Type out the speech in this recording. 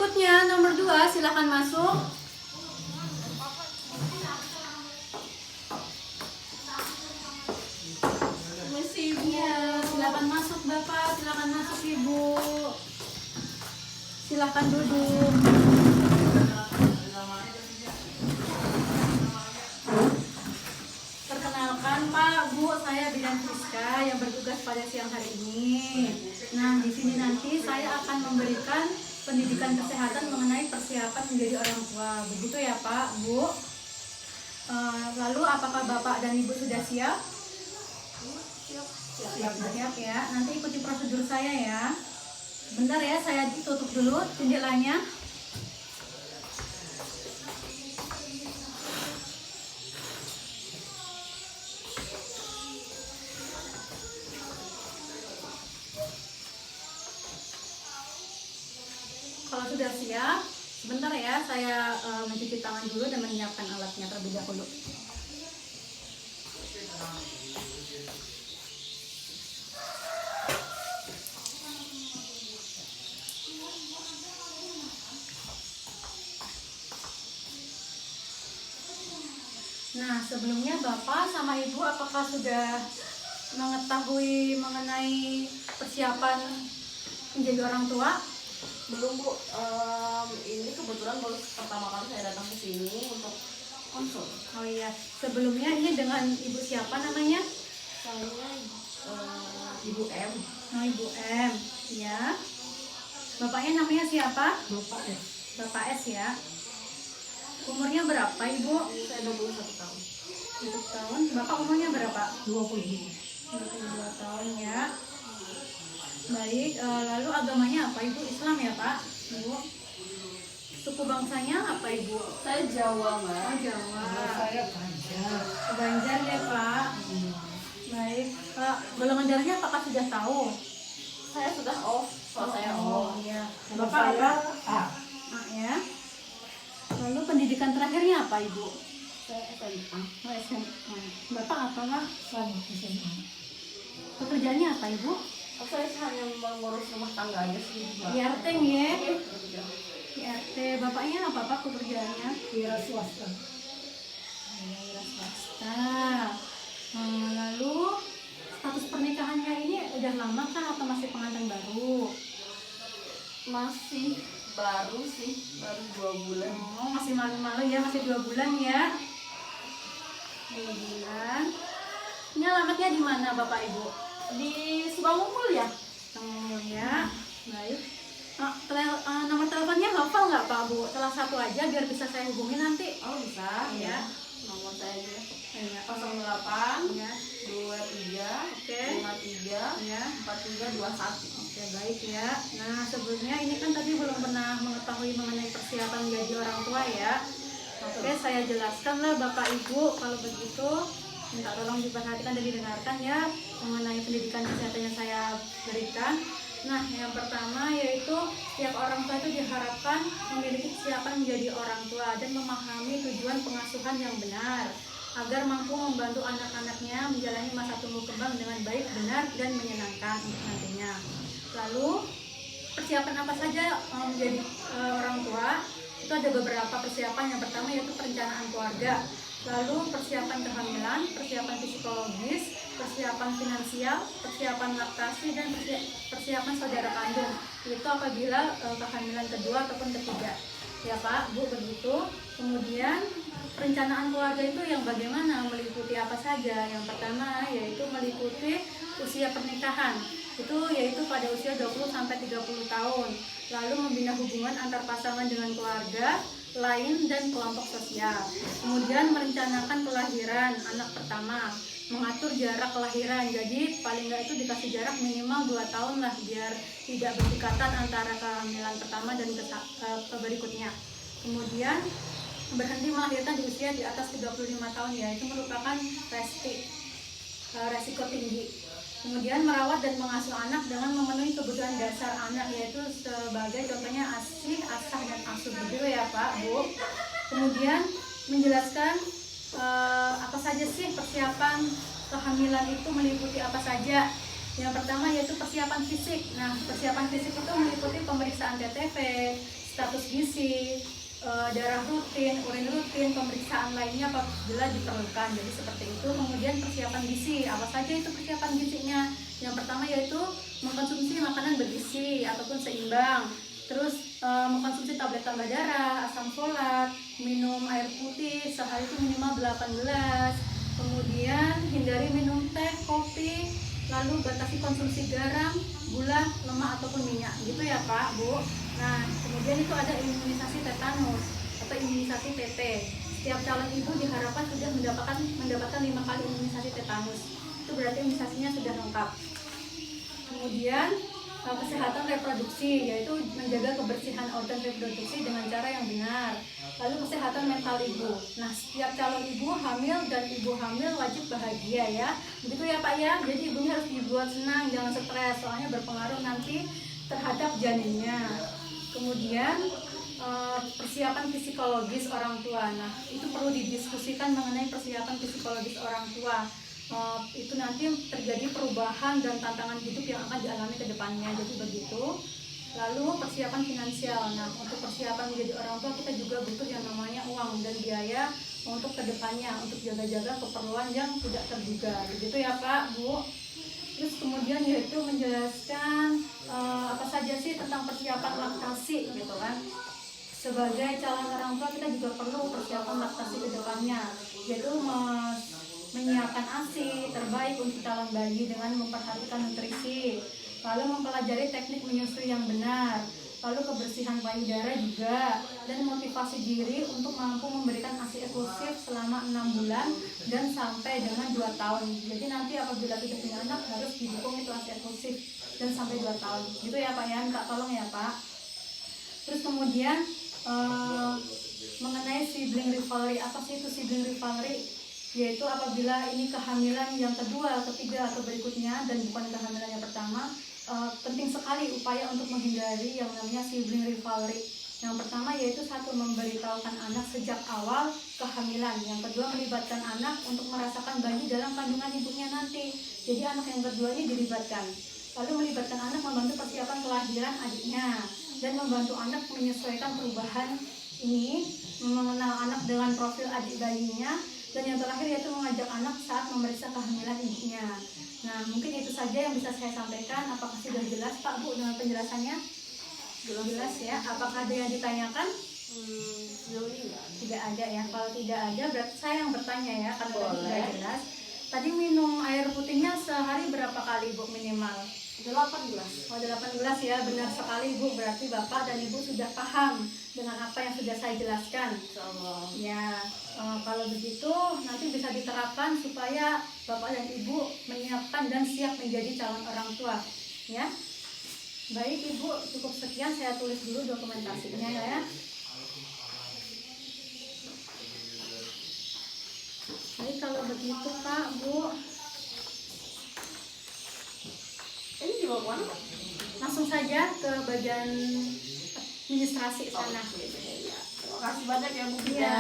berikutnya nomor 2, silakan masuk. Ya, silakan masuk Bapak, silakan masuk Ibu. Silakan duduk. Perkenalkan Pak, Bu, saya Bidan Friska yang bertugas pada siang hari ini. Nah, di sini nanti saya akan memberikan pendidikan kesehatan mengenai persiapan menjadi orang tua. Begitu ya Pak, Bu. Lalu apakah Bapak dan Ibu sudah siap? Siap ya. Nanti ikuti prosedur saya ya. Bentar ya, saya tutup dulu jendelanya. Kalau sudah siap, sebentar ya, saya mencuci tangan dulu dan menyiapkan alatnya terlebih dahulu. Nah, sebelumnya Bapak sama Ibu apakah sudah mengetahui mengenai persiapan menjadi orang tua? Belum Bu, ini kebetulan baru pertama kali saya datang ke sini untuk konsul. Oh iya, sebelumnya ini dengan Ibu siapa namanya? Saya Ibu M. Oh, Ibu M, ya. Bapaknya namanya siapa? Bapak S. Bapak S ya. Umurnya berapa Ibu? Saya 21 tahun. 1 tahun. Bapak umurnya berapa? 22. 22 tahun ya. Baik, lalu agamanya apa Ibu? Islam ya Pak? Ibu. Suku bangsanya apa Ibu? Saya Jawa, Mbak. Oh, Jawa. Saya Banjar. Banjar ya Pak. Baik, Pak. Golongan darahnya apakah sudah tahu? Saya sudah off, saya off. Iya. Nama Bapak saya apa? A ya. Lalu pendidikan terakhirnya apa Ibu? Saya SMA. Oh, SMA. Bapak apa Pak? Sama SMA. Pekerjaannya apa Ibu? Saya hanya mengurus rumah tangga aja sih, Mbak. IRT ya. Iya. IRT. Bapaknya apa Pak pekerjaannya? Wira swasta. Wira swasta. Lalu status pernikahannya ini udah lama kan atau masih pengantin baru? Masih baru sih, baru 2 bulan. Oh, masih malu-malu ya, masih 2 bulan ya. 2 bulan. Ini alamatnya di mana Bapak Ibu? Di Subangmumpul ya? Ya, baik. Nomor teleponnya hafal nggak Pak Bu? Salah satu aja biar bisa saya hubungi nanti. Oh bisa, Ya. Nomor saya aja. Ya. 08 Ya. 23 Oke. 53 Ya. 4321. Oke, baik ya. Nah, sebelumnya ini kan tadi belum pernah mengetahui mengenai persiapan menjadi orang tua ya. Oke, saya jelaskan lah Bapak Ibu. Kalau begitu, minta tolong diperhatikan dan didengarkan ya mengenai pendidikan kesehatan yang saya berikan. Nah, yang pertama yaitu setiap orang tua itu diharapkan memiliki kesiapan menjadi orang tua dan memahami tujuan pengasuhan yang benar agar mampu membantu anak-anaknya menjalani masa tumbuh kembang dengan baik, benar, dan menyenangkan untuk nantinya. Lalu, persiapan apa saja menjadi orang tua? Itu ada beberapa persiapan. Yang pertama yaitu perencanaan keluarga, lalu persiapan kehamilan, persiapan psikologis, persiapan finansial, persiapan laktasi, dan persiapan saudara kandung. Itu apabila kehamilan kedua ataupun ketiga. Ya Pak, Bu, begitu. Kemudian perencanaan keluarga itu yang bagaimana, meliputi apa saja? Yang pertama yaitu meliputi usia pernikahan. Itu yaitu pada usia 20 sampai 30 tahun. Lalu membina hubungan antar pasangan dengan keluarga lain dan kelompok sosial. Kemudian merencanakan kelahiran anak pertama, mengatur jarak kelahiran. Jadi paling nggak itu dikasih jarak minimal 2 tahun lah biar tidak berdekatan antara kehamilan pertama dan ke berikutnya. Kemudian berhenti melahirkan di usia di atas 35 tahun ya, itu merupakan resiko tinggi. Kemudian merawat dan mengasuh anak dengan memenuhi kebutuhan dasar anak, yaitu sebagai contohnya ASI, ASAH, dan ASUH, begitu ya Pak, Bu. Kemudian menjelaskan apa saja sih persiapan kehamilan itu meliputi apa saja. Yang pertama yaitu persiapan fisik. Nah, persiapan fisik itu meliputi pemeriksaan TTV, status gizi, darah rutin, urin rutin, pemeriksaan lainnya apabila diperlukan. Jadi seperti itu. Kemudian persiapan gizi. Apa saja itu persiapan gizinya? Yang pertama yaitu mengkonsumsi makanan bergizi ataupun seimbang. Terus mengkonsumsi tablet tambah darah, asam folat, minum air putih sehari itu minimal 8 gelas. Kemudian hindari minum teh, kopi, lalu batasi konsumsi garam, gula, lemak ataupun minyak. Gitu ya Pak, Bu. Nah, kemudian itu ada imunisasi tetanus atau imunisasi TT. Setiap calon ibu diharapkan sudah mendapatkan 5 kali imunisasi tetanus. Itu berarti imunisasinya sudah lengkap. Kemudian kesehatan reproduksi, yaitu menjaga kebersihan organ reproduksi dengan cara yang benar. Lalu kesehatan mental ibu. Nah, setiap calon ibu hamil dan ibu hamil wajib bahagia ya. Begitu ya Pak ya. Jadi ibunya harus dibuat senang, jangan stres, soalnya berpengaruh nanti terhadap janinnya. Kemudian persiapan psikologis orang tua. Nah, itu perlu didiskusikan mengenai persiapan psikologis orang tua. Itu nanti terjadi perubahan dan tantangan hidup yang akan dialami ke depannya. Jadi begitu. Lalu persiapan finansial. Nah, untuk persiapan menjadi orang tua kita juga butuh yang namanya uang dan biaya untuk kedepannya, untuk jaga-jaga keperluan yang tidak terduga. Begitu ya Pak, Bu. Terus kemudian yaitu menjelaskan apa saja sih tentang persiapan laktasi gitu kan. Sebagai calon orang tua kita juga perlu persiapan laktasi ke depannya, yaitu menyiapkan ASI terbaik untuk calon bayi dengan memperhatikan nutrisi, lalu mempelajari teknik menyusui yang benar, lalu kebersihan payudara juga, dan motivasi diri untuk mampu memberikan ASI eksklusif selama 6 bulan dan sampai dengan 2 tahun. Jadi nanti apabila kita punya anak harus didukung itu ASI eksklusif dan sampai 2 tahun. Gitu ya Pak ya, minta tolong ya Pak. Terus kemudian mengenai sibling rivalry. Apa sih itu sibling rivalry? Yaitu apabila ini kehamilan yang kedua, ketiga atau berikutnya dan bukan kehamilan yang pertama, penting sekali upaya untuk menghindari yang namanya sibling rivalry. Yang pertama yaitu satu, memberitahukan anak sejak awal kehamilan. Yang kedua, melibatkan anak untuk merasakan bayi dalam kandungan ibunya nanti. Jadi anak yang kedua ini dilibatkan. Lalu melibatkan anak membantu persiapan kelahiran adiknya dan membantu anak menyesuaikan perubahan ini, mengenal anak dengan profil adik bayinya. Dan yang terakhir yaitu mengajak anak saat memeriksa kehamilan ibunya. Nah, mungkin itu saja yang bisa saya sampaikan. Apakah sudah jelas Pak Bu dengan penjelasannya? Belum jelas ya. Apakah ada yang ditanyakan? Sejauh ini enggak. Tidak ada ya. Kalau tidak ada berarti saya yang bertanya ya, karena tadi sudah jelas. Tadi minum air putihnya sehari berapa kali Bu minimal? 8 gelas. Oh, 8 gelas ya, benar sekali Bu. Berarti Bapak dan Ibu sudah paham dengan apa yang sudah saya jelaskan. Insyaallah. Ya, kalau begitu nanti bisa diterapkan supaya Bapak dan Ibu menyiapkan dan siap menjadi calon orang tua. Ya, baik Ibu, cukup sekian, saya tulis dulu dokumentasinya ya. Baik, kalau begitu Pak, Bu, Ini dibawa kemana Pak? langsung saja ke bagian administrasi sana. Terima kasih banyak ya Bu. Iya,